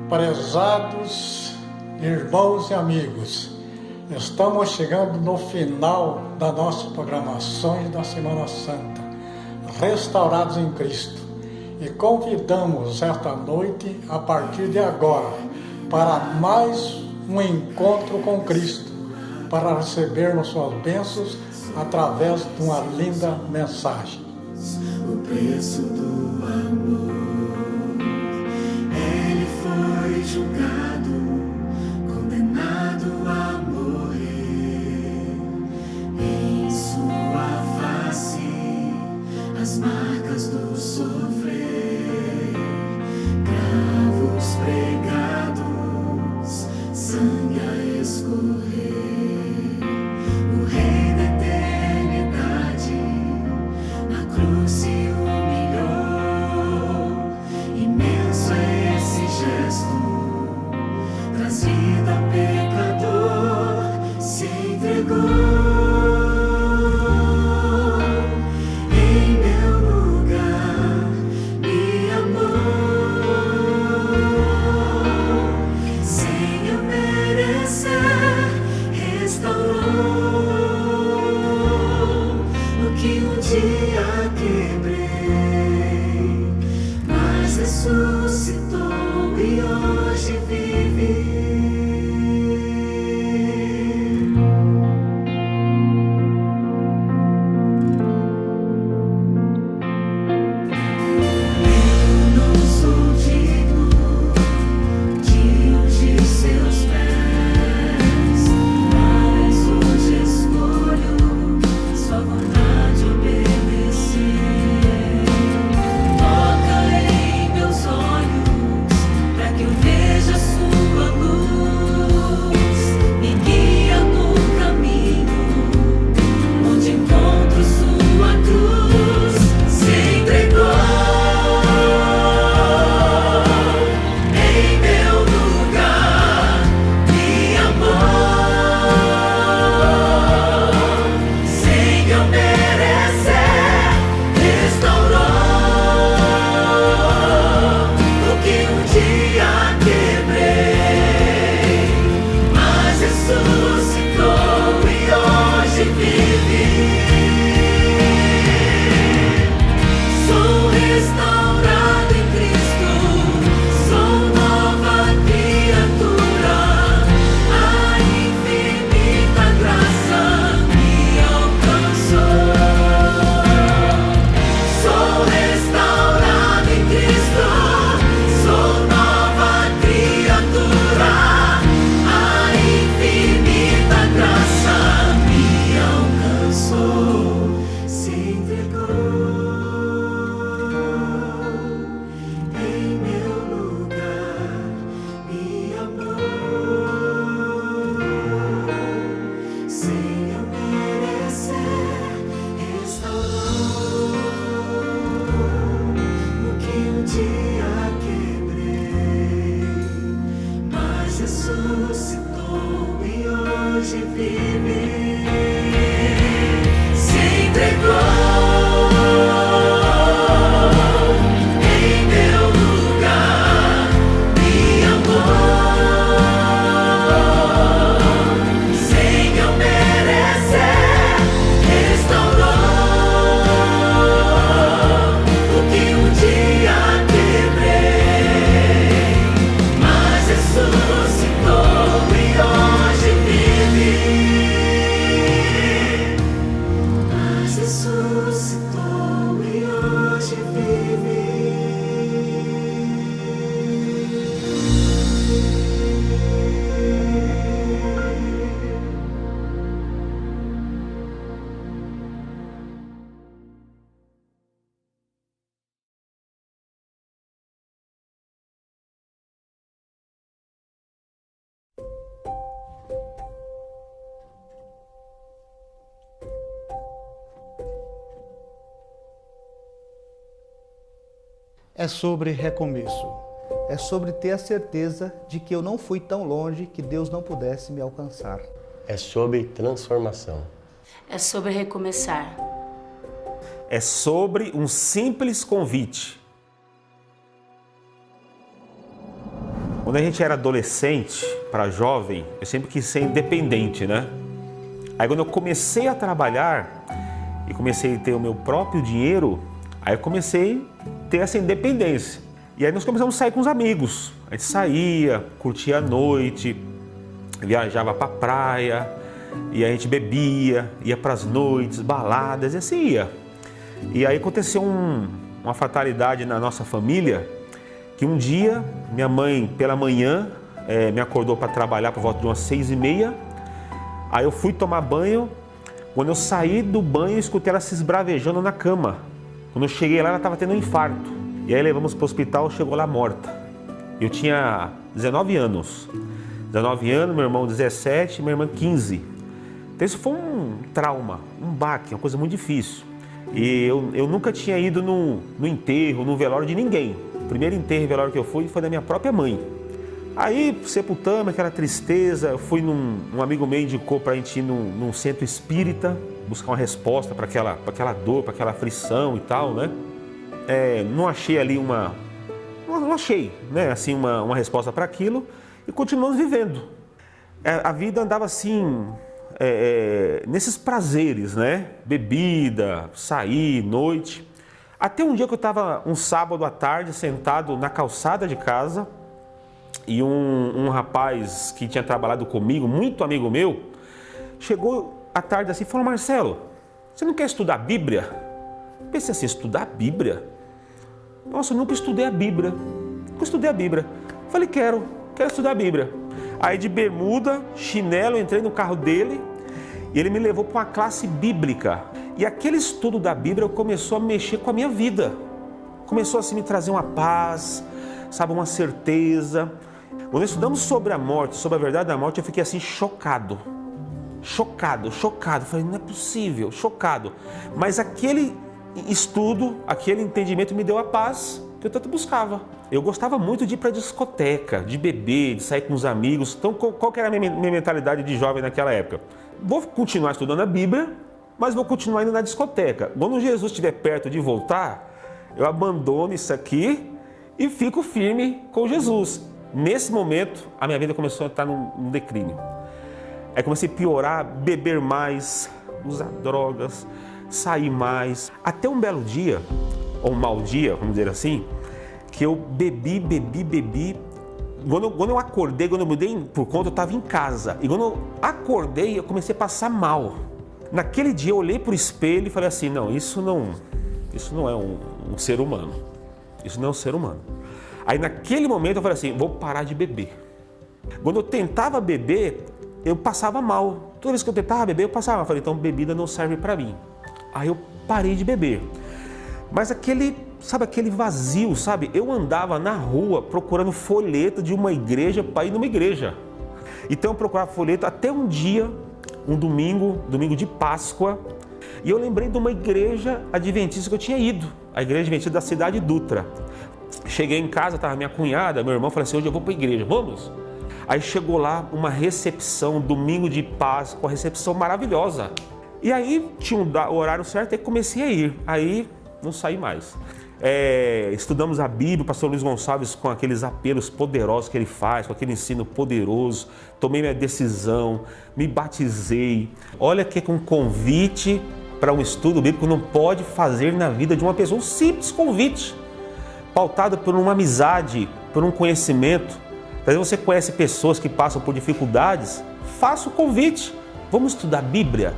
Prezados irmãos e amigos, estamos chegando no final da nossa programação da Semana Santa, Restaurados em Cristo, e convidamos esta noite, a partir de agora, para mais um encontro com Cristo, para recebermos suas bênçãos através de uma linda mensagem. O preço do amor, ele foi julgado, condenado a morrer. Em sua face, as marcas do sofrer, cravos pregados, sangue a escorrer. O Rei da eternidade na cruz se humilhou. Imenso é esse gesto, traz vida ao pecador, se entregou. Em meu lugar me amou, sem eu merecer, restaurou o que um dia quebrei, mas ressuscitou e hoje vive. Eu não sou digno de ungir seus pés, mas hoje escolho sua vontade obedecer. Toca em meus olhos, para que eu veja sua luz. Me guia no caminho, onde encontro sua cruz. Se entregou em meu lugar, me amou, sem eu merecer, restaurou o que um dia quebrei, mas ressuscitou e hoje vive. Sou restaurado em Cristo, sou nova criatura, a infinita graça me alcançou. Sou restaurado em Cristo, sou nova criatura, a infinita graça me alcançou. Se entregou em meu lugar, me amou, sem eu merecer, restaurou o que um dia quebrei, mas ressuscitou e hoje vive. Se entregou em meu lugar, me amou, sem eu merecer, restaurou o que um dia quebrei, mas ressuscitou e hoje vive. Mas ressuscitou e hoje vive. É sobre recomeço. É sobre ter a certeza de que eu não fui tão longe que Deus não pudesse me alcançar. É sobre transformação. É sobre recomeçar. É sobre um simples convite. Quando a gente era adolescente, para jovem, eu sempre quis ser independente, né? Aí quando eu comecei a trabalhar e comecei a ter o meu próprio dinheiro, aí eu comecei a ter essa independência. E aí nós começamos a sair com os amigos. A gente saía, curtia a noite, viajava para a praia, e a gente bebia, ia para as noites, baladas, e assim ia. E aí aconteceu uma fatalidade na nossa família, que um dia minha mãe, pela manhã, me acordou para trabalhar por volta de umas 6h30. Aí eu fui tomar banho. Quando eu saí do banho, eu escutei ela se esbravejando na cama. Quando eu cheguei lá, ela estava tendo um infarto. E aí levamos para o hospital, chegou lá morta. Eu tinha 19 anos. 19 anos, meu irmão 17, minha irmã 15. Então isso foi um trauma, um baque, uma coisa muito difícil. E eu nunca tinha ido no enterro, no velório de ninguém. O primeiro enterro e velório que eu fui foi da minha própria mãe. Aí sepultamos aquela tristeza, eu fui um amigo meu indicou para a gente ir num centro espírita, buscar uma resposta para aquela dor, para aquela aflição e tal, né? Não achei ali não achei, né, assim, uma resposta para aquilo e continuamos vivendo. A vida andava assim, nesses prazeres, né? Bebida, sair, noite. Até um dia que eu estava um sábado à tarde sentado na calçada de casa e um rapaz que tinha trabalhado comigo, muito amigo meu, chegou à tarde assim e falou: Marcelo, você não quer estudar a Bíblia? Eu pensei assim, estudar a Bíblia? Nossa, eu nunca estudei a Bíblia. Nunca estudei a Bíblia. Falei, quero estudar a Bíblia. Aí de bermuda, chinelo, entrei no carro dele e ele me levou para uma classe bíblica. E aquele estudo da Bíblia começou a mexer com a minha vida. Começou assim a me trazer uma paz, sabe, uma certeza. Quando estudamos sobre a morte, sobre a verdade da morte, eu fiquei assim chocado. Chocado. Falei, não é possível, chocado. Mas aquele estudo, aquele entendimento me deu a paz que eu tanto buscava. Eu gostava muito de ir para discoteca, de beber, de sair com os amigos. Então, qual que era a minha mentalidade de jovem naquela época? Vou continuar estudando a Bíblia, mas vou continuar indo na discoteca. Quando Jesus estiver perto de voltar, eu abandono isso aqui e fico firme com Jesus. Nesse momento, a minha vida começou a estar num declínio. Aí comecei a piorar, beber mais, usar drogas, sair mais. Até um belo dia, ou um mau dia, vamos dizer assim, que eu bebi. Quando eu acordei, quando eu mudei por conta, eu estava em casa. E quando eu acordei, eu comecei a passar mal. Naquele dia eu olhei para o espelho e falei assim, não, isso não é um ser humano. Isso não é um ser humano. Aí naquele momento eu falei assim, vou parar de beber. Quando eu tentava beber, eu passava mal. Toda vez que eu tentava beber, eu passava mal. Eu falei, então bebida não serve para mim. Aí eu parei de beber. Mas aquele vazio, sabe? Eu andava na rua procurando folheto de uma igreja para ir numa igreja. Então eu procurava folheto até um dia, um domingo de Páscoa, e eu lembrei de uma igreja adventista que eu tinha ido, a igreja adventista da cidade Dutra. Cheguei em casa, estava minha cunhada, meu irmão, falei assim, hoje eu vou para a igreja, vamos? Aí chegou lá uma recepção, domingo de Páscoa, uma recepção maravilhosa. E aí tinha o horário certo e comecei a ir, aí não saí mais. Estudamos a Bíblia, o pastor Luiz Gonçalves com aqueles apelos poderosos que ele faz, com aquele ensino poderoso, tomei minha decisão, me batizei. Olha que é um convite para um estudo bíblico não pode fazer na vida de uma pessoa, um simples convite, pautado por uma amizade, por um conhecimento. Às vezes você conhece pessoas que passam por dificuldades, faça o convite, vamos estudar a Bíblia.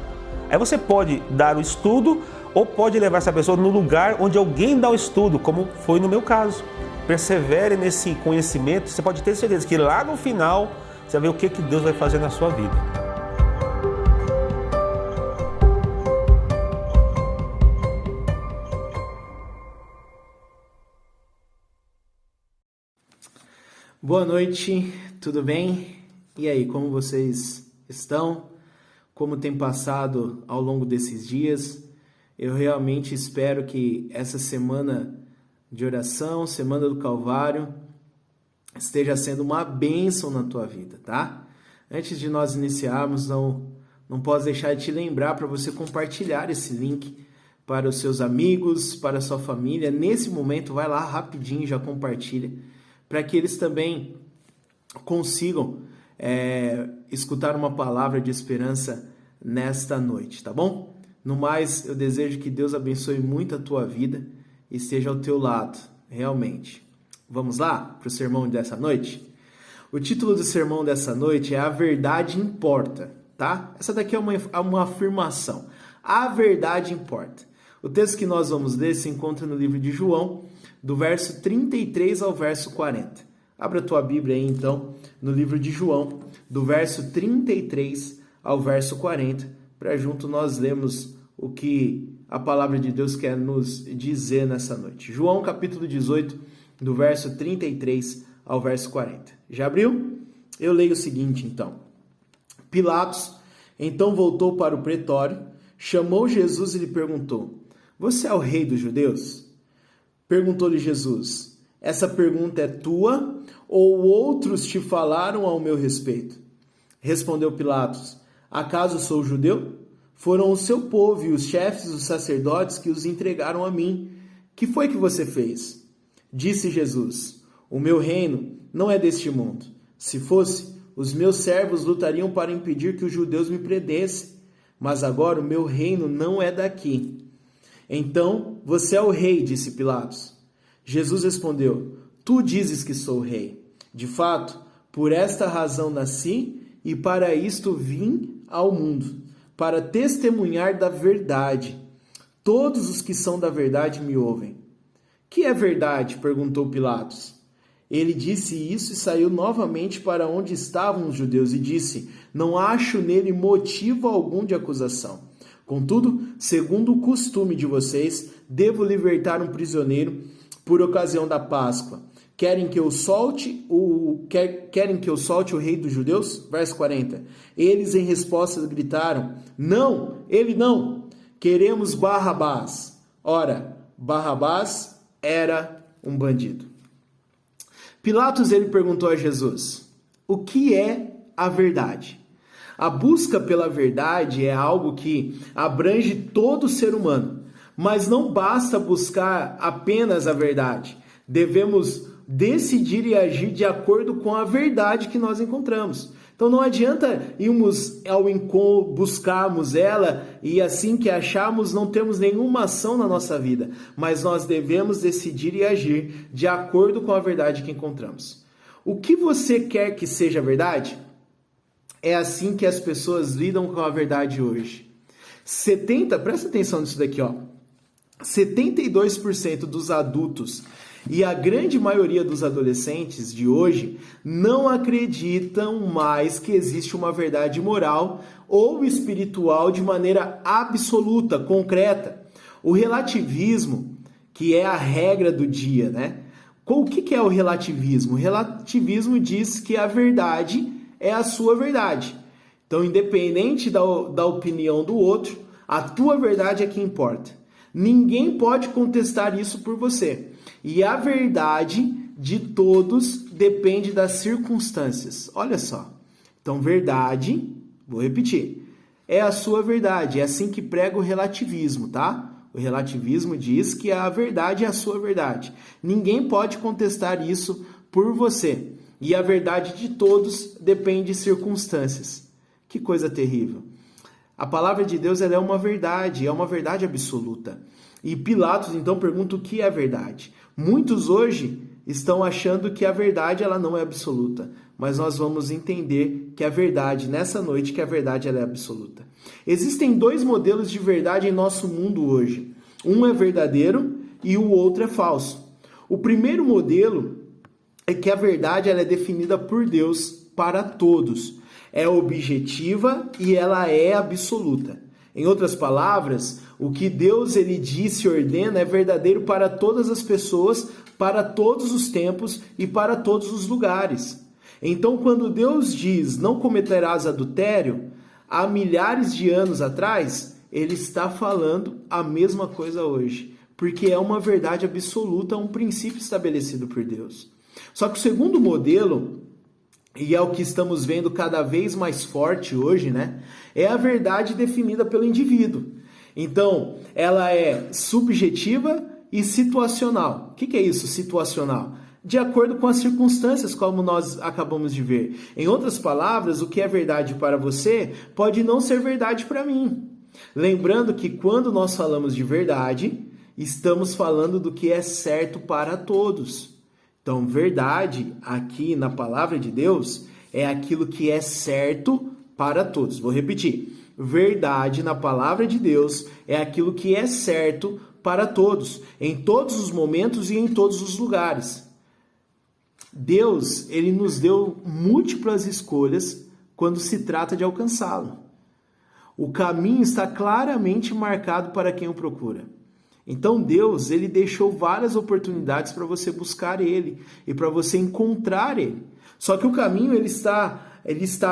Aí você pode dar o estudo ou pode levar essa pessoa no lugar onde alguém dá o estudo, como foi no meu caso. Persevere nesse conhecimento, você pode ter certeza que lá no final você vai ver o que Deus vai fazer na sua vida. Boa noite, tudo bem? E aí, como vocês estão? Como tem passado ao longo desses dias? Eu realmente espero que essa semana de oração, Semana do Calvário, esteja sendo uma bênção na tua vida, tá? Antes de nós iniciarmos, não posso deixar de te lembrar para você compartilhar esse link para os seus amigos, para a sua família. Nesse momento, vai lá rapidinho, já compartilha, para que eles também consigam escutar uma palavra de esperança nesta noite, tá bom? No mais, eu desejo que Deus abençoe muito a tua vida e esteja ao teu lado, realmente. Vamos lá para o sermão dessa noite? O título do sermão dessa noite é A Verdade Importa, tá? Essa daqui é uma afirmação. A verdade importa. O texto que nós vamos ler se encontra no livro de João, do verso 33 ao verso 40. Abra a tua Bíblia aí, então, no livro de João, do verso 33 ao verso 40, para junto nós lermos o que a palavra de Deus quer nos dizer nessa noite. João, capítulo 18, do verso 33 ao verso 40. Já abriu? Eu leio o seguinte, então. Pilatos, então, voltou para o pretório, chamou Jesus e lhe perguntou: Você é o rei dos judeus? Perguntou-lhe Jesus: Essa pergunta é tua ou outros te falaram ao meu respeito? Respondeu Pilatos: Acaso sou judeu? Foram o seu povo e os chefes dos sacerdotes que os entregaram a mim. Que foi que você fez? Disse Jesus: O meu reino não é deste mundo. Se fosse, os meus servos lutariam para impedir que os judeus me prendessem. Mas agora o meu reino não é daqui. Então, você é o rei, disse Pilatos. Jesus respondeu: Tu dizes que sou rei. De fato, por esta razão nasci e para isto vim ao mundo, para testemunhar da verdade. Todos os que são da verdade me ouvem. Que é verdade? Perguntou Pilatos. Ele disse isso e saiu novamente para onde estavam os judeus e disse: Não acho nele motivo algum de acusação. Contudo, segundo o costume de vocês, devo libertar um prisioneiro por ocasião da Páscoa. Querem que eu solte o rei dos judeus? Verso 40. Eles em resposta gritaram: Não, ele não. Queremos Barrabás. Ora, Barrabás era um bandido. Pilatos ele perguntou a Jesus: O que é a verdade? A busca pela verdade é algo que abrange todo ser humano, mas não basta buscar apenas a verdade. Devemos decidir e agir de acordo com a verdade que nós encontramos. Então não adianta irmos ao encontro, buscarmos ela e assim que acharmos não temos nenhuma ação na nossa vida, mas nós devemos decidir e agir de acordo com a verdade que encontramos. O que você quer que seja verdade? É assim que as pessoas lidam com a verdade hoje. Presta atenção nisso daqui, ó. 72% dos adultos e a grande maioria dos adolescentes de hoje não acreditam mais que existe uma verdade moral ou espiritual de maneira absoluta, concreta. O relativismo, que é a regra do dia, né? O que é o relativismo? O relativismo diz que a verdade é a sua verdade. Então, independente da opinião do outro, a tua verdade é que importa. Ninguém pode contestar isso por você. E a verdade de todos depende das circunstâncias. Olha só. Então, verdade, vou repetir, é a sua verdade. É assim que prega o relativismo, tá? O relativismo diz que a verdade é a sua verdade. Ninguém pode contestar isso por você. E a verdade de todos depende de circunstâncias. Que coisa terrível. A palavra de Deus ela é uma verdade absoluta. E Pilatos então pergunta o que é a verdade. Muitos hoje estão achando que a verdade ela não é absoluta, mas nós vamos entender que a verdade, nessa noite, que a verdade ela é absoluta. Existem dois modelos de verdade em nosso mundo hoje. Um é verdadeiro e o outro é falso. O primeiro modelo é que a verdade ela é definida por Deus para todos. É objetiva e ela é absoluta. Em outras palavras, o que Deus ele diz e ordena é verdadeiro para todas as pessoas, para todos os tempos e para todos os lugares. Então, quando Deus diz não cometerás adultério, há milhares de anos atrás, ele está falando a mesma coisa hoje, porque é uma verdade absoluta, um princípio estabelecido por Deus. Só que o segundo modelo, e é o que estamos vendo cada vez mais forte hoje, né? É a verdade definida pelo indivíduo. Então, ela é subjetiva e situacional. O que é isso, situacional? de acordo com as circunstâncias, como nós acabamos de ver. Em outras palavras, o que é verdade para você pode não ser verdade para mim. Lembrando que quando nós falamos de verdade, estamos falando do que é certo para todos. Então, verdade, aqui na palavra de Deus, é aquilo que é certo para todos. Vou repetir. Verdade na palavra de Deus é aquilo que é certo para todos, em todos os momentos e em todos os lugares. Deus, ele nos deu múltiplas escolhas quando se trata de alcançá-lo. O caminho está claramente marcado para quem o procura. Então Deus, ele deixou várias oportunidades para você buscar ele e para você encontrar ele. Só que o caminho ele está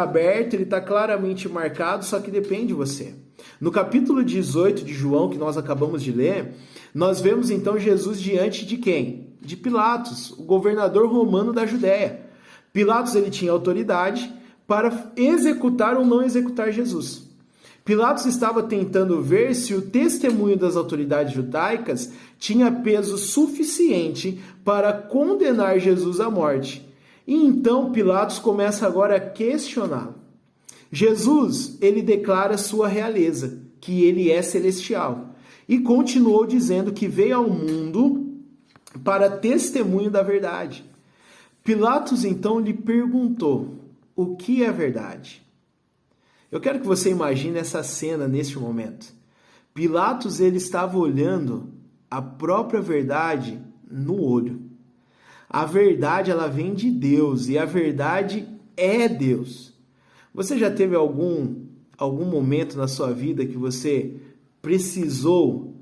aberto, ele está claramente marcado, só que depende de você. No capítulo 18 de João, que nós acabamos de ler, nós vemos então Jesus diante de quem? De Pilatos, o governador romano da Judéia. Pilatos ele tinha autoridade para executar ou não executar Jesus. Pilatos estava tentando ver se o testemunho das autoridades judaicas tinha peso suficiente para condenar Jesus à morte. E então Pilatos começa agora a questioná-lo. Jesus, ele declara sua realeza, que ele é celestial. E continuou dizendo que veio ao mundo para testemunho da verdade. Pilatos então lhe perguntou: o que é verdade? Eu quero que você imagine essa cena neste momento. Pilatos ele estava olhando a própria verdade no olho. A verdade ela vem de Deus e a verdade é Deus. Você já teve algum momento na sua vida que você precisou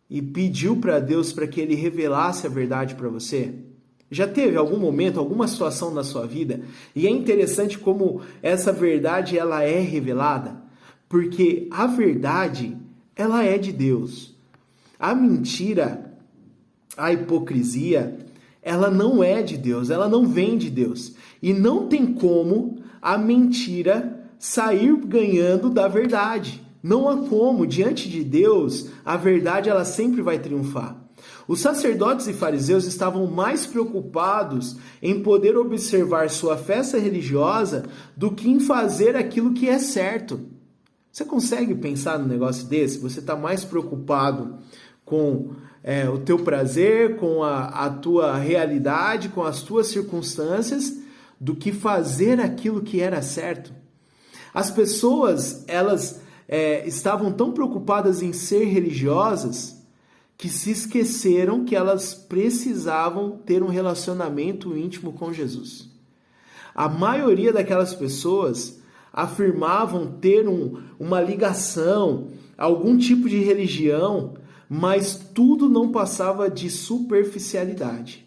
e pediu para Deus para que ele revelasse a verdade para você? Já teve algum momento, alguma situação na sua vida? E é interessante como essa verdade ela é revelada, porque a verdade ela é de Deus. A mentira, a hipocrisia, ela não é de Deus, ela não vem de Deus. E não tem como a mentira sair ganhando da verdade. Não há como, diante de Deus, a verdade ela sempre vai triunfar. Os sacerdotes e fariseus estavam mais preocupados em poder observar sua festa religiosa do que em fazer aquilo que é certo. Você consegue pensar num negócio desse? Você está mais preocupado com o teu prazer, com a tua realidade, com as tuas circunstâncias, do que fazer aquilo que era certo. As pessoas, elas estavam tão preocupadas em ser religiosas que se esqueceram que elas precisavam ter um relacionamento íntimo com Jesus. A maioria daquelas pessoas afirmavam ter uma ligação, algum tipo de religião, mas tudo não passava de superficialidade.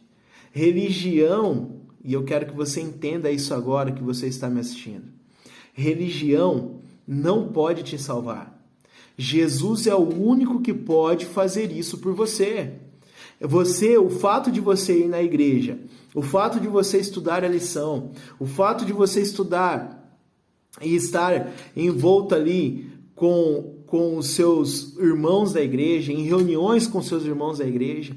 Religião, e eu quero que você entenda isso agora que você está me assistindo, religião não pode te salvar. Jesus é o único que pode fazer isso por você. O fato de você ir na igreja, o fato de você estudar a lição, o fato de você estudar e estar envolto ali com os seus irmãos da igreja, em reuniões com seus irmãos da igreja,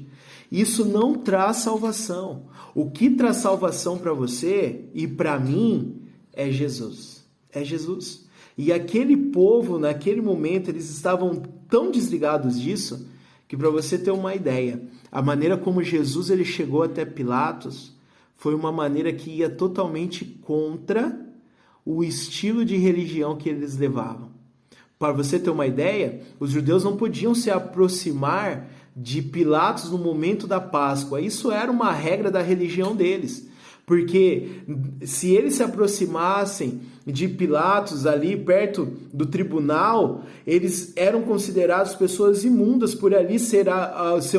isso não traz salvação. O que traz salvação para você e para mim é Jesus. É Jesus. E aquele povo, naquele momento, eles estavam tão desligados disso, que para você ter uma ideia, a maneira como Jesus ele chegou até Pilatos foi uma maneira que ia totalmente contra o estilo de religião que eles levavam. Para você ter uma ideia, os judeus não podiam se aproximar de Pilatos no momento da Páscoa. Isso era uma regra da religião deles. Porque se eles se aproximassem de Pilatos ali perto do tribunal, eles eram considerados pessoas imundas por ali ser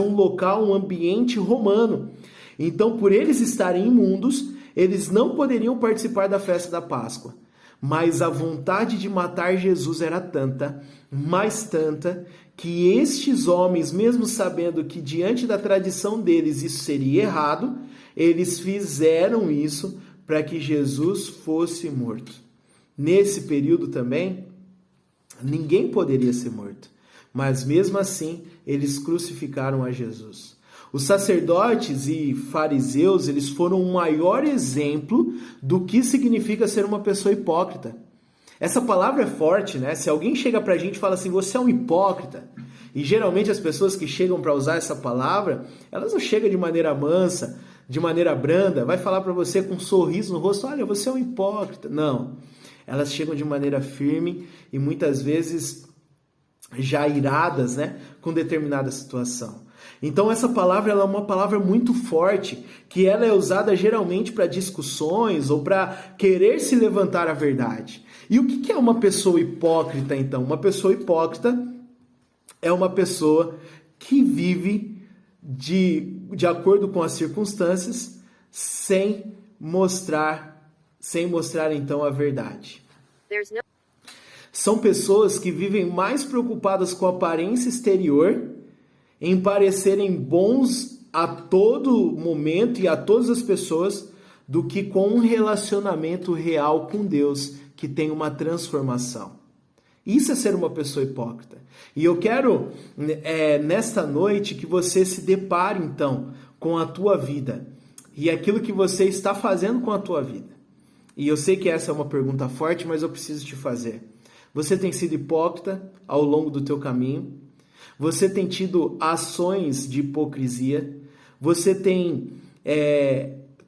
um local, um ambiente romano. Então, por eles estarem imundos, eles não poderiam participar da festa da Páscoa. Mas a vontade de matar Jesus era tanta, mais tanta, que estes homens, mesmo sabendo que diante da tradição deles isso seria errado, eles fizeram isso para que Jesus fosse morto. Nesse período também, ninguém poderia ser morto. Mas mesmo assim, eles crucificaram a Jesus. Os sacerdotes e fariseus, eles foram o maior exemplo do que significa ser uma pessoa hipócrita. Essa palavra é forte, né? Se alguém chega pra gente e fala assim, você é um hipócrita, e geralmente as pessoas que chegam para usar essa palavra, elas não chegam de maneira mansa, de maneira branda, vai falar para você com um sorriso no rosto, olha, você é um hipócrita. Não, elas chegam de maneira firme e muitas vezes já iradas, né, com determinada situação. Então essa palavra ela é uma palavra muito forte, que ela é usada geralmente para discussões ou para querer se levantar a verdade. E o que é uma pessoa hipócrita, então? Uma pessoa hipócrita é uma pessoa que vive de acordo com as circunstâncias, sem mostrar então a verdade. São pessoas que vivem mais preocupadas com a aparência exterior, em parecerem bons a todo momento e a todas as pessoas, do que com um relacionamento real com Deus, que tem uma transformação. Isso é ser uma pessoa hipócrita. E eu quero, nesta noite, que você se depare, então, com a tua vida e aquilo que você está fazendo com a tua vida. E eu sei que essa é uma pergunta forte, mas eu preciso te fazer. Você tem sido hipócrita ao longo do teu caminho? Você tem tido ações de hipocrisia? Você tem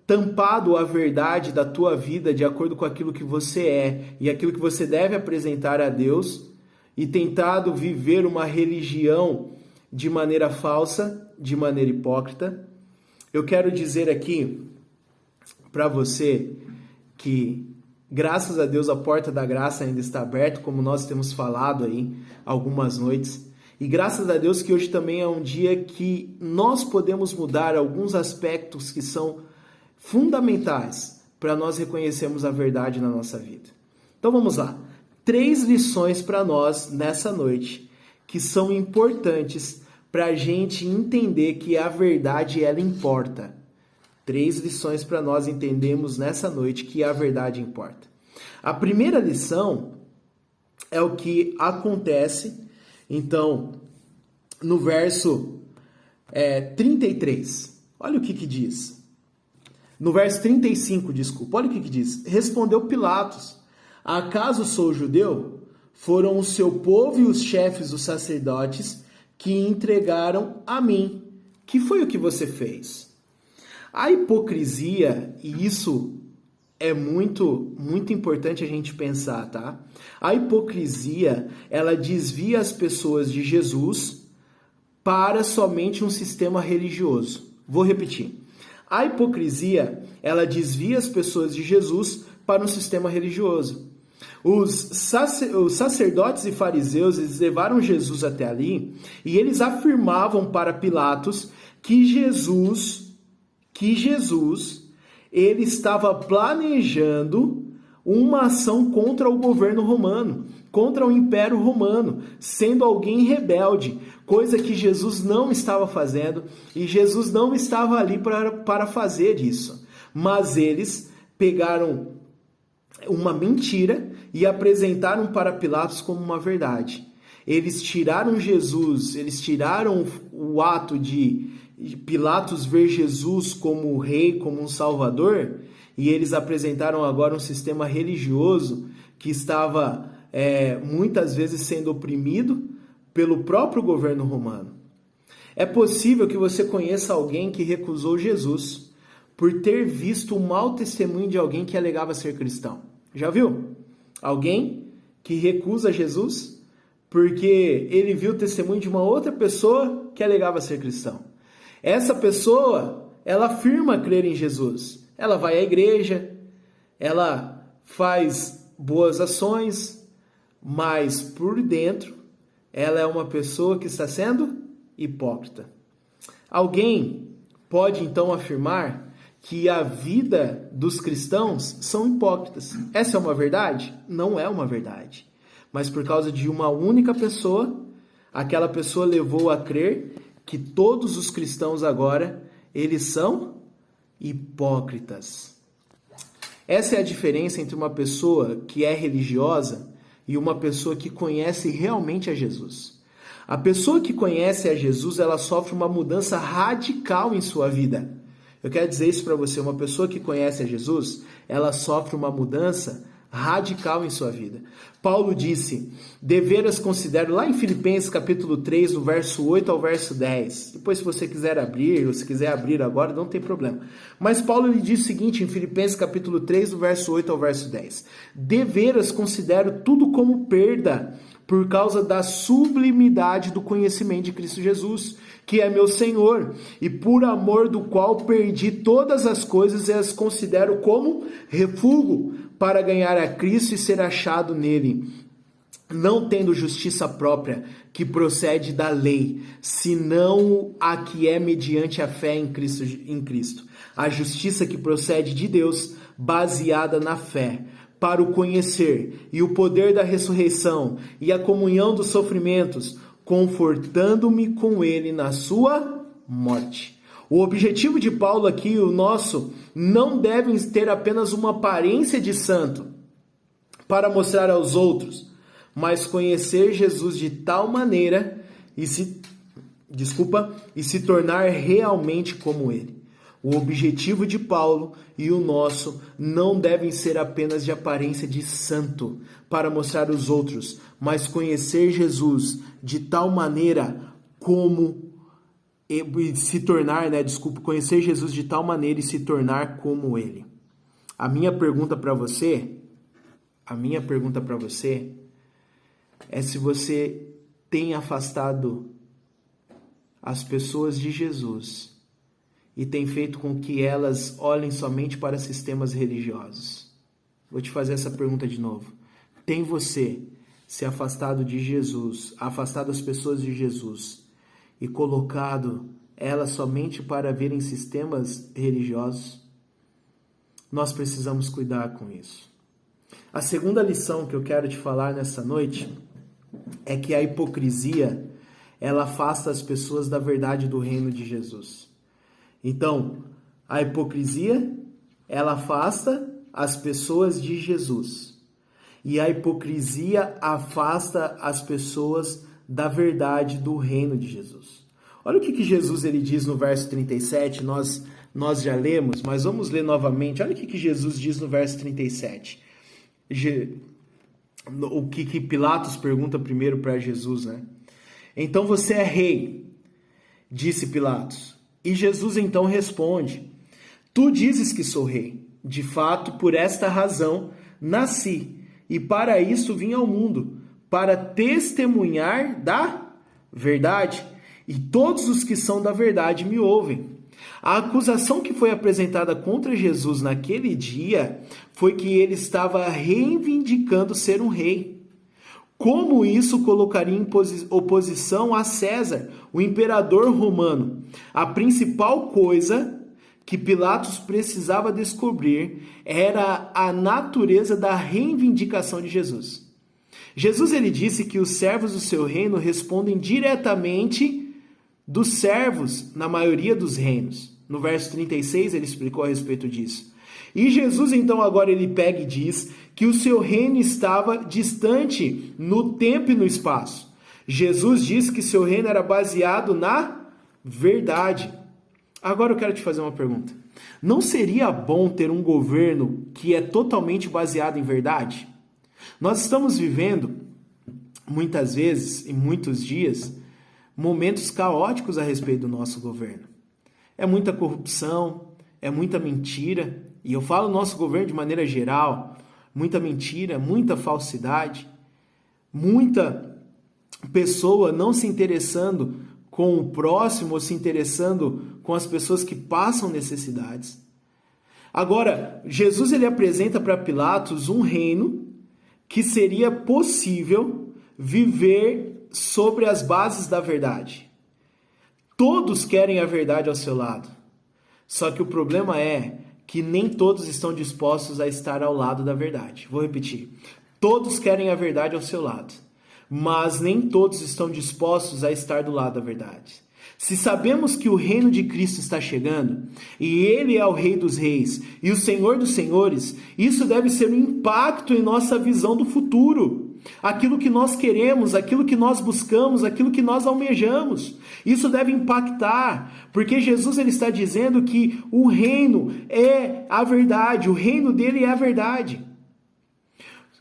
tampado a verdade da tua vida de acordo com aquilo que você é e aquilo que você deve apresentar a Deus e tentado viver uma religião de maneira falsa, de maneira hipócrita? Eu quero dizer aqui para você que, graças a Deus, a porta da graça ainda está aberta, como nós temos falado aí algumas noites. E graças a Deus que hoje também é um dia que nós podemos mudar alguns aspectos que são fundamentais para nós reconhecermos a verdade na nossa vida. Então vamos lá. 3 lições para nós nessa noite que são importantes para a gente entender que a verdade ela importa. 3 lições para nós entendermos nessa noite que a verdade importa. A primeira lição é o que acontece, então, no verso 33. Olha o que diz. No verso 35, desculpa. Olha o que diz. Respondeu Pilatos: acaso sou judeu? Foram o seu povo e os chefes dos sacerdotes que entregaram a mim. Que foi o que você fez? A hipocrisia, e isso é muito importante a gente pensar, tá? A hipocrisia, ela desvia as pessoas de Jesus para somente um sistema religioso. Vou repetir. A hipocrisia, ela desvia as pessoas de Jesus para um sistema religioso. Os sacerdotes e fariseus, eles levaram Jesus até ali e eles afirmavam para Pilatos que Jesus, ele estava planejando uma ação contra o governo romano, contra o Império Romano, sendo alguém rebelde, coisa que Jesus não estava fazendo e Jesus não estava ali para fazer isso. Mas eles pegaram uma mentira e apresentaram para Pilatos como uma verdade. Eles tiraram Jesus, eles tiraram o ato de Pilatos ver Jesus como rei, como um salvador, e eles apresentaram agora um sistema religioso que estava muitas vezes sendo oprimido pelo próprio governo romano. É possível que você conheça alguém que recusou Jesus por ter visto o mau testemunho de alguém que alegava ser cristão. Já viu? Alguém que recusa Jesus porque ele viu o testemunho de uma outra pessoa que alegava ser cristão. Essa pessoa, ela afirma crer em Jesus. Ela vai à igreja, ela faz boas ações, mas por dentro ela é uma pessoa que está sendo hipócrita. Alguém pode então afirmar que a vida dos cristãos são hipócritas. Essa é uma verdade? Não é uma verdade. Mas por causa de uma única pessoa, aquela pessoa levou a crer que todos os cristãos agora, eles são hipócritas. Essa é a diferença entre uma pessoa que é religiosa e uma pessoa que conhece realmente a Jesus. A pessoa que conhece a Jesus, ela sofre uma mudança radical em sua vida. Eu quero dizer isso para você, uma pessoa que conhece a Jesus, ela sofre uma mudança radical em sua vida. Paulo disse, deveras considero, lá em Filipenses capítulo 3, do verso 8 ao verso 10. Depois, se você quiser abrir, ou se quiser abrir agora, não tem problema. Mas Paulo ele diz o seguinte, em Filipenses capítulo 3, do verso 8 ao verso 10. Deveras considero tudo como perda, por causa da sublimidade do conhecimento de Cristo Jesus, que é meu Senhor, e por amor do qual perdi todas as coisas e as considero como refúgio, para ganhar a Cristo e ser achado nele, não tendo justiça própria, que procede da lei, senão a que é mediante a fé em Cristo. A justiça que procede de Deus, baseada na fé, para o conhecer, e o poder da ressurreição, e a comunhão dos sofrimentos, confortando-me com ele na sua morte. O objetivo de Paulo aqui, o nosso, não deve ter apenas uma aparência de santo para mostrar aos outros, mas conhecer Jesus de tal maneira e se tornar realmente como ele. O objetivo de Paulo e o nosso não devem ser apenas de aparência de santo para mostrar aos outros, mas conhecer Jesus de tal maneira como conhecer Jesus de tal maneira e se tornar como ele. A minha pergunta para você é se você tem afastado as pessoas de Jesus e tem feito com que elas olhem somente para sistemas religiosos. Vou te fazer essa pergunta de novo. Tem você se afastado de Jesus, afastado as pessoas de Jesus e colocado elas somente para verem sistemas religiosos? Nós precisamos cuidar com isso. A segunda lição que eu quero te falar nessa noite é que a hipocrisia, ela afasta as pessoas da verdade do reino de Jesus. Então, a hipocrisia, ela afasta as pessoas de Jesus. E a hipocrisia afasta as pessoas da verdade do reino de Jesus. Olha o que Jesus ele diz no verso 37, nós já lemos, mas vamos ler novamente. Olha o que Jesus diz no verso 37. O que Pilatos pergunta primeiro para Jesus, né? Então você é rei, disse Pilatos. E Jesus então responde, tu dizes que sou rei. De fato, por esta razão nasci, e para isso vim ao mundo, para testemunhar da verdade. E todos os que são da verdade me ouvem. A acusação que foi apresentada contra Jesus naquele dia foi que ele estava reivindicando ser um rei. Como isso colocaria em oposição a César, o imperador romano? A principal coisa que Pilatos precisava descobrir era a natureza da reivindicação de Jesus. Jesus ele disse que os servos do seu reino respondem diretamente dos servos na maioria dos reinos. No verso 36 ele explicou a respeito disso. E Jesus então agora ele pega e diz que o seu reino estava distante no tempo e no espaço. Jesus disse que seu reino era baseado na verdade. Agora eu quero te fazer uma pergunta. Não seria bom ter um governo que é totalmente baseado em verdade? Nós estamos vivendo, muitas vezes, em muitos dias, momentos caóticos a respeito do nosso governo. É muita corrupção, é muita mentira, e eu falo nosso governo de maneira geral, muita mentira, muita falsidade, muita pessoa não se interessando com o próximo ou se interessando com as pessoas que passam necessidades. Agora, Jesus ele apresenta para Pilatos um reino que seria possível viver sobre as bases da verdade. Todos querem a verdade ao seu lado. Só que o problema é que nem todos estão dispostos a estar ao lado da verdade. Vou repetir. Todos querem a verdade ao seu lado, mas nem todos estão dispostos a estar do lado da verdade. Se sabemos que o reino de Cristo está chegando, e Ele é o Rei dos Reis e o Senhor dos Senhores, isso deve ser um impacto em nossa visão do futuro. Aquilo que nós queremos, aquilo que nós buscamos, aquilo que nós almejamos. Isso deve impactar, porque Jesus ele está dizendo que o reino é a verdade, o reino dele é a verdade.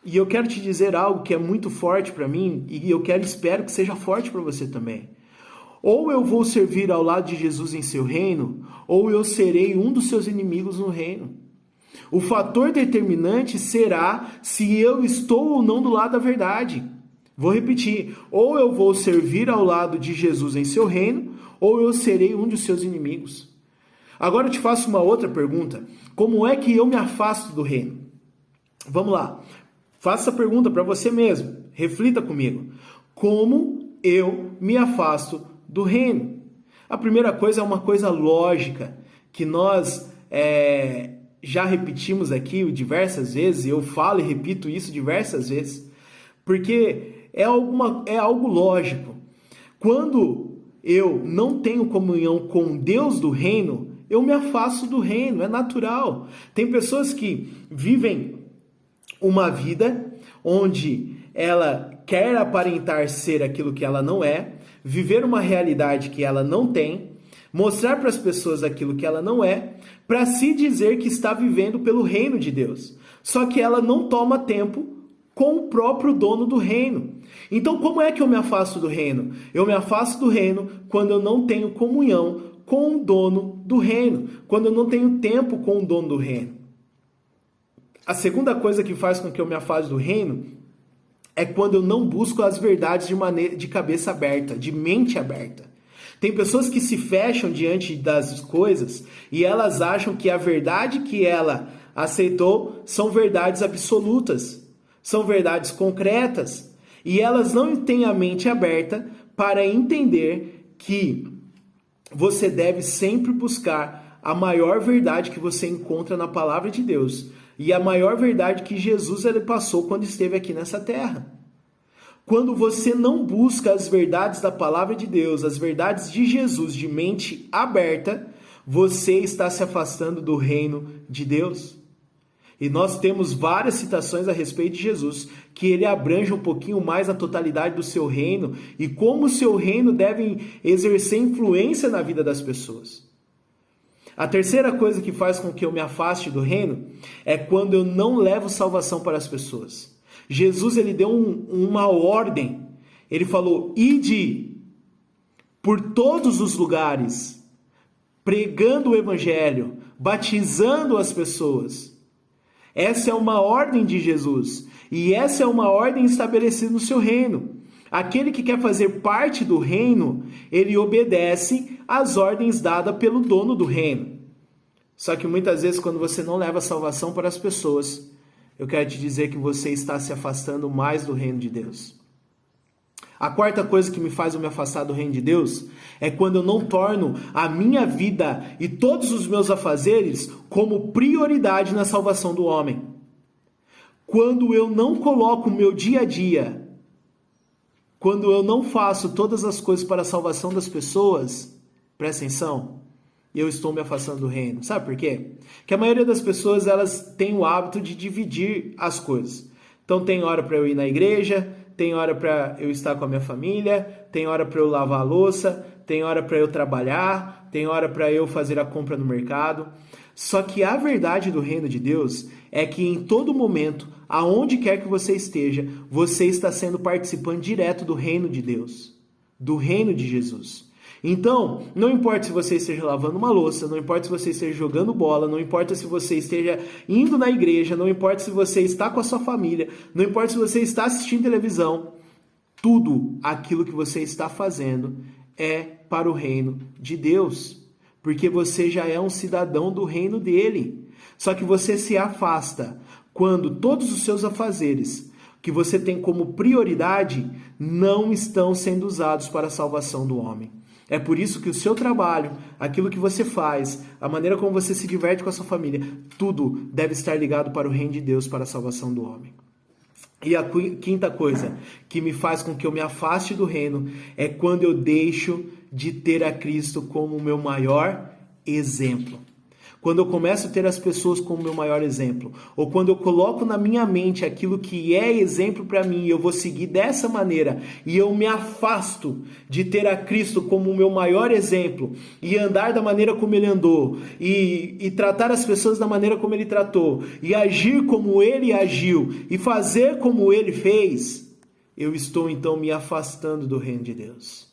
E eu quero te dizer algo que é muito forte para mim, e espero que seja forte para você também. Ou eu vou servir ao lado de Jesus em seu reino, ou eu serei um dos seus inimigos no reino. O fator determinante será se eu estou ou não do lado da verdade. Vou repetir, ou eu vou servir ao lado de Jesus em seu reino, ou eu serei um dos seus inimigos. Agora eu te faço uma outra pergunta. Como é que eu me afasto do reino? Vamos lá. Faça essa pergunta para você mesmo. Reflita comigo. Como eu me afasto do reino? A primeira coisa é uma coisa lógica, que nós já repetimos aqui diversas vezes, eu falo e repito isso diversas vezes, porque é algo lógico. Quando eu não tenho comunhão com Deus do reino, eu me afasto do reino, é natural. Tem pessoas que vivem uma vida onde ela quer aparentar ser aquilo que ela não é, viver uma realidade que ela não tem, mostrar para as pessoas aquilo que ela não é, para se dizer que está vivendo pelo reino de Deus. Só que ela não toma tempo com o próprio dono do reino. Então, como é que eu me afasto do reino? Eu me afasto do reino quando eu não tenho comunhão com o dono do reino, quando eu não tenho tempo com o dono do reino. A segunda coisa que faz com que eu me afaste do reino é quando eu não busco as verdades de cabeça aberta, de mente aberta. Tem pessoas que se fecham diante das coisas e elas acham que a verdade que ela aceitou são verdades absolutas, são verdades concretas. E elas não têm a mente aberta para entender que você deve sempre buscar a maior verdade que você encontra na palavra de Deus. E a maior verdade que Jesus ele passou quando esteve aqui nessa terra. Quando você não busca as verdades da palavra de Deus, as verdades de Jesus de mente aberta, você está se afastando do reino de Deus. E nós temos várias citações a respeito de Jesus, que ele abrange um pouquinho mais a totalidade do seu reino e como o seu reino deve exercer influência na vida das pessoas. A terceira coisa que faz com que eu me afaste do reino é quando eu não levo salvação para as pessoas. Jesus ele deu uma ordem. Ele falou: ide por todos os lugares, pregando o evangelho, batizando as pessoas. Essa é uma ordem de Jesus. E essa é uma ordem estabelecida no seu reino. Aquele que quer fazer parte do reino, ele obedece às ordens dadas pelo dono do reino. Só que muitas vezes, quando você não leva salvação para as pessoas, eu quero te dizer que você está se afastando mais do reino de Deus. A quarta coisa que me faz eu me afastar do reino de Deus é quando eu não torno a minha vida e todos os meus afazeres como prioridade na salvação do homem. Quando eu não coloco o meu dia a dia, quando eu não faço todas as coisas para a salvação das pessoas, presta atenção, eu estou me afastando do reino. Sabe por quê? Porque a maioria das pessoas elas têm o hábito de dividir as coisas. Então tem hora para eu ir na igreja, tem hora para eu estar com a minha família, tem hora para eu lavar a louça, tem hora para eu trabalhar, tem hora para eu fazer a compra no mercado. Só que a verdade do reino de Deus é que em todo momento, aonde quer que você esteja, você está sendo participante direto do reino de Deus, do reino de Jesus. Então, não importa se você esteja lavando uma louça, não importa se você esteja jogando bola, não importa se você esteja indo na igreja, não importa se você está com a sua família, não importa se você está assistindo televisão, tudo aquilo que você está fazendo é para o reino de Deus, porque você já é um cidadão do reino dele. Só que você se afasta quando todos os seus afazeres que você tem como prioridade não estão sendo usados para a salvação do homem. É por isso que o seu trabalho, aquilo que você faz, a maneira como você se diverte com a sua família, tudo deve estar ligado para o reino de Deus, para a salvação do homem. E a quinta coisa que me faz com que eu me afaste do reino é quando eu deixo de ter a Cristo como o meu maior exemplo. Quando eu começo a ter as pessoas como meu maior exemplo, ou quando eu coloco na minha mente aquilo que é exemplo para mim, eu vou seguir dessa maneira, e eu me afasto de ter a Cristo como o meu maior exemplo, e andar da maneira como ele andou, e tratar as pessoas da maneira como ele tratou, e agir como ele agiu, e fazer como ele fez, eu estou então me afastando do reino de Deus.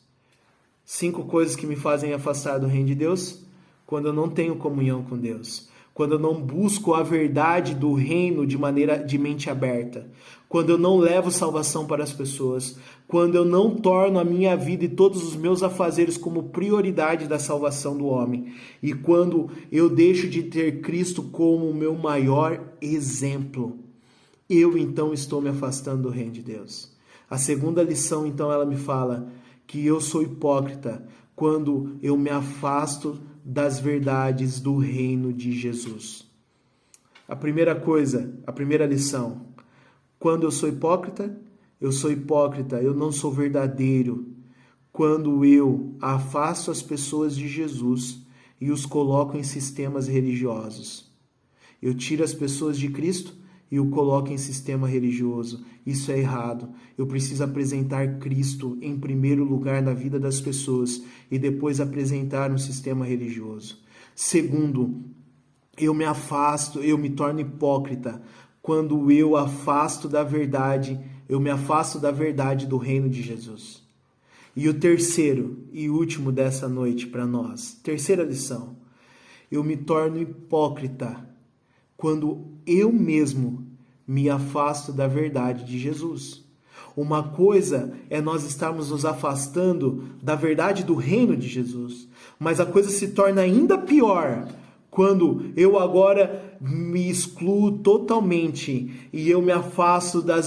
5 coisas que me fazem afastar do reino de Deus: quando eu não tenho comunhão com Deus, quando eu não busco a verdade do reino de mente aberta, quando eu não levo salvação para as pessoas, quando eu não torno a minha vida e todos os meus afazeres como prioridade da salvação do homem, e quando eu deixo de ter Cristo como o meu maior exemplo, eu então estou me afastando do reino de Deus. A segunda lição, então, ela me fala que eu sou hipócrita quando eu me afasto das verdades do reino de Jesus. A primeira coisa, a primeira lição: quando eu sou hipócrita, eu não sou verdadeiro quando eu afasto as pessoas de Jesus e os coloco em sistemas religiosos. Eu tiro as pessoas de Cristo e o coloco em sistema religioso. Isso é errado. Eu preciso apresentar Cristo em primeiro lugar na vida das pessoas e depois apresentar um sistema religioso. Segundo, eu me afasto, eu me torno hipócrita quando eu me afasto da verdade do reino de Jesus. E o terceiro e último dessa noite para nós, terceira lição: eu me torno hipócrita quando eu mesmo me afasto da verdade de Jesus. Uma coisa é nós estarmos nos afastando da verdade do reino de Jesus, mas a coisa se torna ainda pior quando eu agora me excluo totalmente e eu me afasto da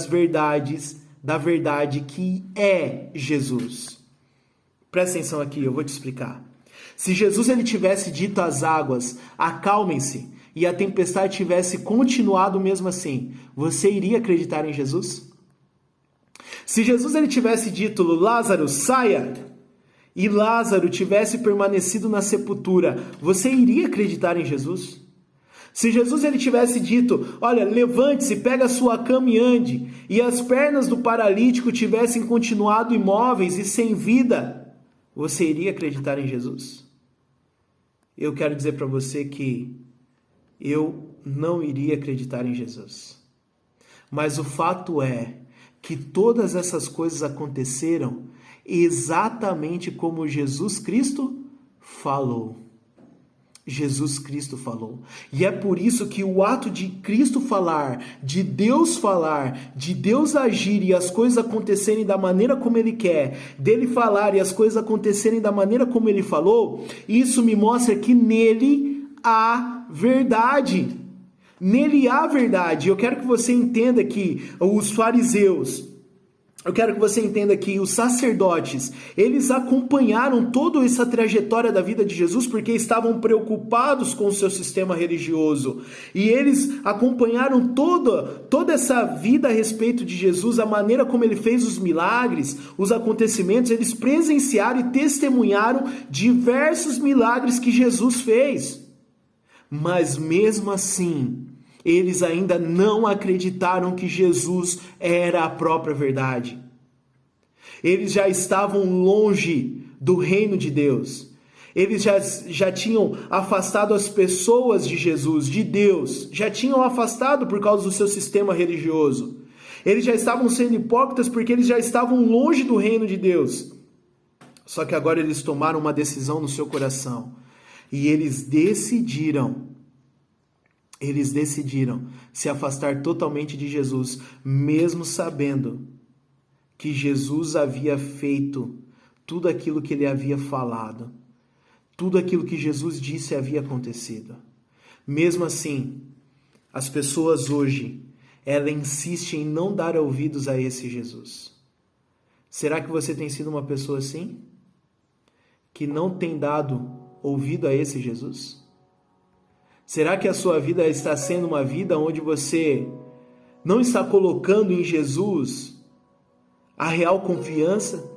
verdade que é Jesus. Presta atenção aqui, eu vou te explicar. Se Jesus ele tivesse dito às águas: acalmem-se, e a tempestade tivesse continuado mesmo assim, você iria acreditar em Jesus? Se Jesus ele tivesse dito: Lázaro, saia, e Lázaro tivesse permanecido na sepultura, você iria acreditar em Jesus? Se Jesus ele tivesse dito: olha, levante-se, pega a sua cama e ande, e as pernas do paralítico tivessem continuado imóveis e sem vida, você iria acreditar em Jesus? Eu quero dizer para você que eu não iria acreditar em Jesus. Mas o fato é que todas essas coisas aconteceram exatamente como Jesus Cristo falou. Jesus Cristo falou. E é por isso que o ato de Cristo falar, de Deus agir e as coisas acontecerem da maneira como Ele quer, dele falar e as coisas acontecerem da maneira como Ele falou, isso me mostra que nele há verdade. Nele há verdade. Eu quero que você entenda que os fariseus, eu quero que você entenda que os sacerdotes, eles acompanharam toda essa trajetória da vida de Jesus porque estavam preocupados com o seu sistema religioso. E eles acompanharam toda essa vida a respeito de Jesus, a maneira como ele fez os milagres, os acontecimentos. Eles presenciaram e testemunharam diversos milagres que Jesus fez. Mas mesmo assim, eles ainda não acreditaram que Jesus era a própria verdade. Eles já estavam longe do reino de Deus. Eles já tinham afastado as pessoas de Jesus, de Deus. Já tinham afastado por causa do seu sistema religioso. Eles já estavam sendo hipócritas porque eles já estavam longe do reino de Deus. Só que agora eles tomaram uma decisão no seu coração. E eles decidiram se afastar totalmente de Jesus, mesmo sabendo que Jesus havia feito tudo aquilo que ele havia falado, tudo aquilo que Jesus disse havia acontecido. Mesmo assim, as pessoas hoje, elas insistem em não dar ouvidos a esse Jesus. Será que você tem sido uma pessoa assim? Que não tem dado ouvido a esse Jesus? Será que a sua vida está sendo uma vida onde você não está colocando em Jesus a real confiança?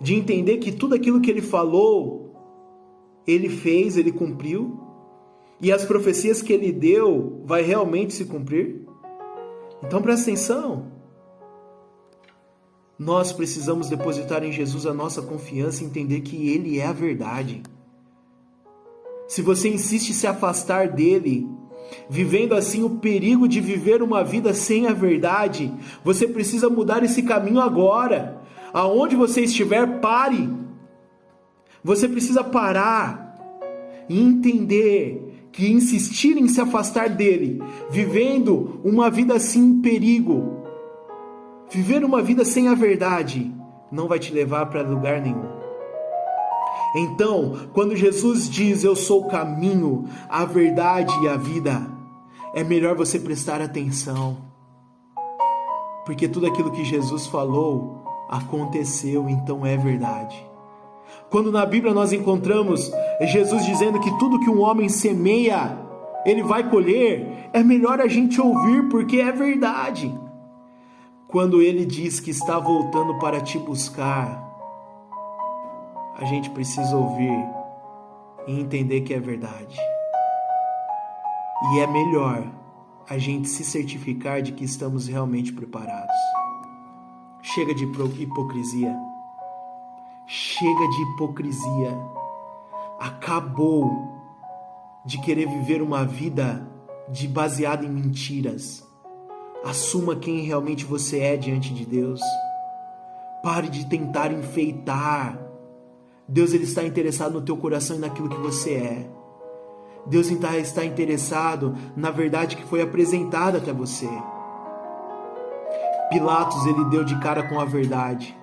de entender que tudo aquilo que ele falou, ele fez, ele cumpriu, e as profecias que ele deu vai realmente se cumprir? Então presta atenção. Nós precisamos depositar em Jesus a nossa confiança e entender que Ele é a verdade. Se você insiste em se afastar dele, vivendo assim o perigo de viver uma vida sem a verdade, você precisa mudar esse caminho agora. Aonde você estiver, pare. Você precisa parar e entender que insistir em se afastar dele, vivendo uma vida assim em perigo, viver uma vida sem a verdade, não vai te levar para lugar nenhum. Então, quando Jesus diz, eu sou o caminho, a verdade e a vida, é melhor você prestar atenção. Porque tudo aquilo que Jesus falou, aconteceu, então é verdade. Quando na Bíblia nós encontramos Jesus dizendo que tudo que um homem semeia, ele vai colher, é melhor a gente ouvir, porque é verdade. Quando ele diz que está voltando para te buscar, a gente precisa ouvir e entender que é verdade. E é melhor a gente se certificar de que estamos realmente preparados. Chega de hipocrisia. Chega de hipocrisia. Acabou de querer viver uma vida baseada em mentiras. Assuma quem realmente você é diante de Deus. Pare de tentar enfeitar. Deus ele está interessado no teu coração e naquilo que você é. Deus está interessado na verdade que foi apresentada até você. Pilatos ele deu de cara com a verdade,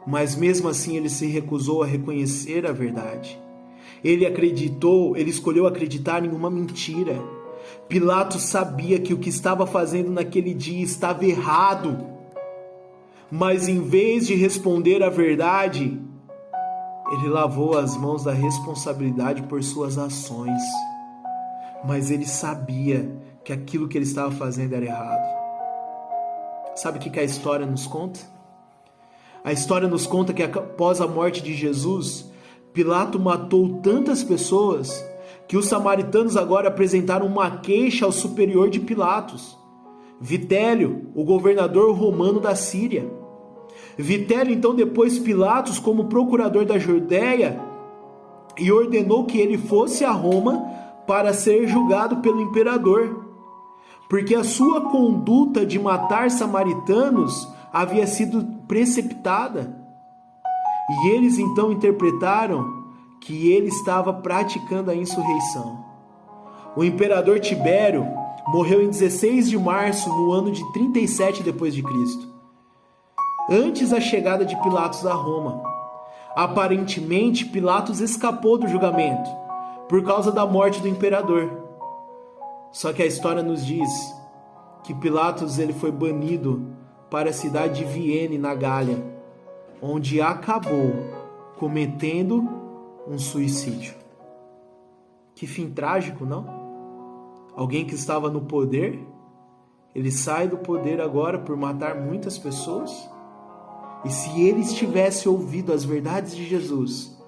mas mesmo assim ele se recusou a reconhecer a verdade. Ele escolheu acreditar em uma mentira. Pilatos sabia que o que estava fazendo naquele dia estava errado, mas em vez de responder a verdade, ele lavou as mãos da responsabilidade por suas ações. Mas ele sabia que aquilo que ele estava fazendo era errado. Sabe o que a história nos conta? A história nos conta que após a morte de Jesus, Pilato matou tantas pessoas que os samaritanos agora apresentaram uma queixa ao superior de Pilatos, Vitélio, o governador romano da Síria. Vitélio então depois Pilatos como procurador da Judéia e ordenou que ele fosse a Roma para ser julgado pelo imperador, porque a sua conduta de matar samaritanos havia sido precipitada. E eles então interpretaram que ele estava praticando a insurreição. O imperador Tibério morreu em 16 de março no ano de 37 d.C., antes da chegada de Pilatos a Roma. Aparentemente, Pilatos escapou do julgamento por causa da morte do imperador. Só que a história nos diz que Pilatos ele foi banido para a cidade de Vienne, na Gália, onde acabou cometendo um suicídio. Que fim trágico, não? Alguém que estava no poder, ele sai do poder agora por matar muitas pessoas. E se ele tivesse ouvido as verdades de Jesus,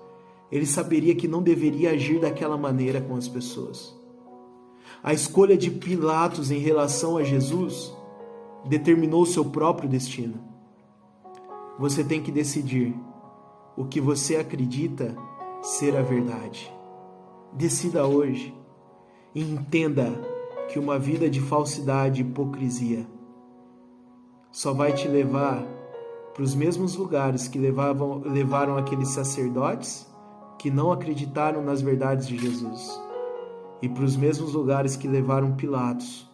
ele saberia que não deveria agir daquela maneira com as pessoas. A escolha de Pilatos em relação a Jesus determinou o seu próprio destino. Você tem que decidir o que você acredita ser a verdade. Decida hoje e entenda que uma vida de falsidade e hipocrisia só vai te levar para os mesmos lugares que levaram aqueles sacerdotes que não acreditaram nas verdades de Jesus, e para os mesmos lugares que levaram Pilatos,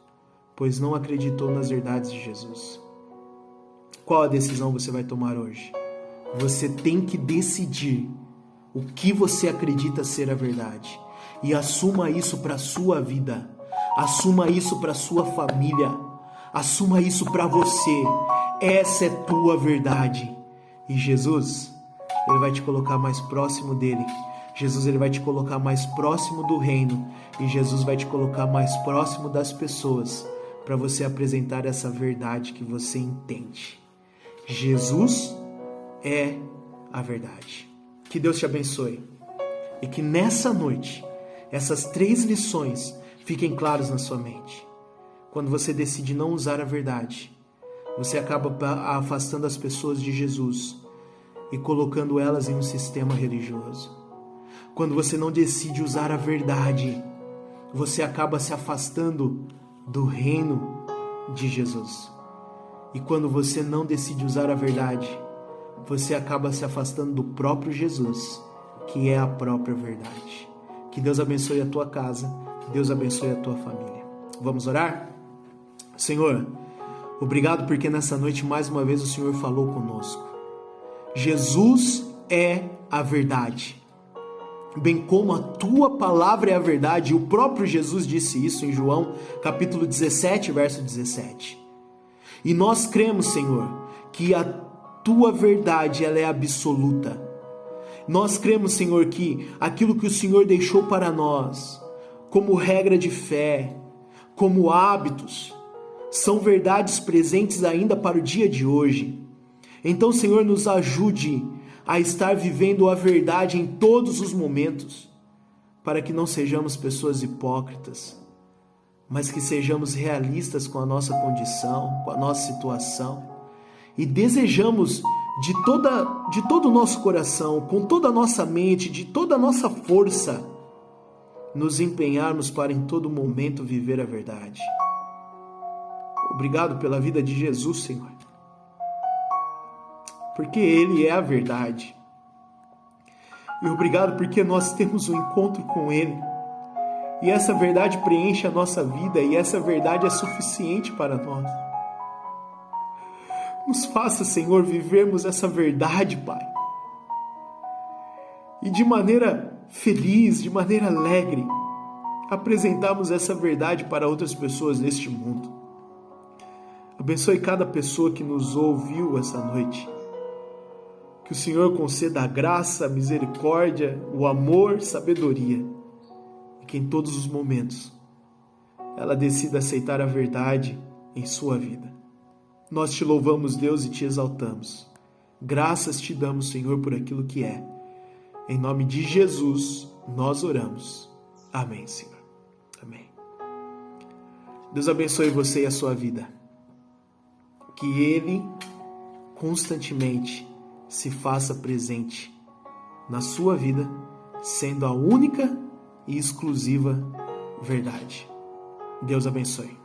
pois não acreditou nas verdades de Jesus. Qual a decisão você vai tomar hoje? Você tem que decidir o que você acredita ser a verdade, e assuma isso para a sua vida, assuma isso para a sua família, assuma isso para você. Essa é tua verdade. E Jesus, ele vai te colocar mais próximo dele. Jesus, ele vai te colocar mais próximo do reino. E Jesus vai te colocar mais próximo das pessoas para você apresentar essa verdade que você entende. Jesus é a verdade. Que Deus te abençoe. E que nessa noite, essas 3 lições fiquem claras na sua mente. Quando você decide não usar a verdade, você acaba afastando as pessoas de Jesus e colocando elas em um sistema religioso. Quando você não decide usar a verdade, você acaba se afastando do reino de Jesus. E quando você não decide usar a verdade, você acaba se afastando do próprio Jesus, que é a própria verdade. Que Deus abençoe a tua casa, que Deus abençoe a tua família. Vamos orar? Senhor, obrigado porque nessa noite mais uma vez o Senhor falou conosco. Jesus é a verdade. Bem como a tua palavra é a verdade, e o próprio Jesus disse isso em João, capítulo 17, verso 17. E nós cremos, Senhor, que a tua verdade ela é absoluta. Nós cremos, Senhor, que aquilo que o Senhor deixou para nós, como regra de fé, como hábitos, são verdades presentes ainda para o dia de hoje. Então, Senhor, nos ajude a estar vivendo a verdade em todos os momentos, para que não sejamos pessoas hipócritas, mas que sejamos realistas com a nossa condição, com a nossa situação, e desejamos de todo o nosso coração, com toda a nossa mente, de toda a nossa força, nos empenharmos para em todo momento viver a verdade. Obrigado pela vida de Jesus, Senhor, porque Ele é a verdade. E obrigado porque nós temos um encontro com Ele. E essa verdade preenche a nossa vida, e essa verdade é suficiente para nós. Nos faça, Senhor, vivermos essa verdade, Pai. E de maneira feliz, de maneira alegre, apresentarmos essa verdade para outras pessoas neste mundo. Abençoe cada pessoa que nos ouviu essa noite. Que o Senhor conceda a graça, a misericórdia, o amor, sabedoria. E que em todos os momentos ela decida aceitar a verdade em sua vida. Nós te louvamos, Deus, e te exaltamos. Graças te damos, Senhor, por aquilo que é. Em nome de Jesus, nós oramos. Amém, Senhor. Amém. Deus abençoe você e a sua vida. Que Ele constantemente se faça presente na sua vida, sendo a única e exclusiva verdade. Deus abençoe.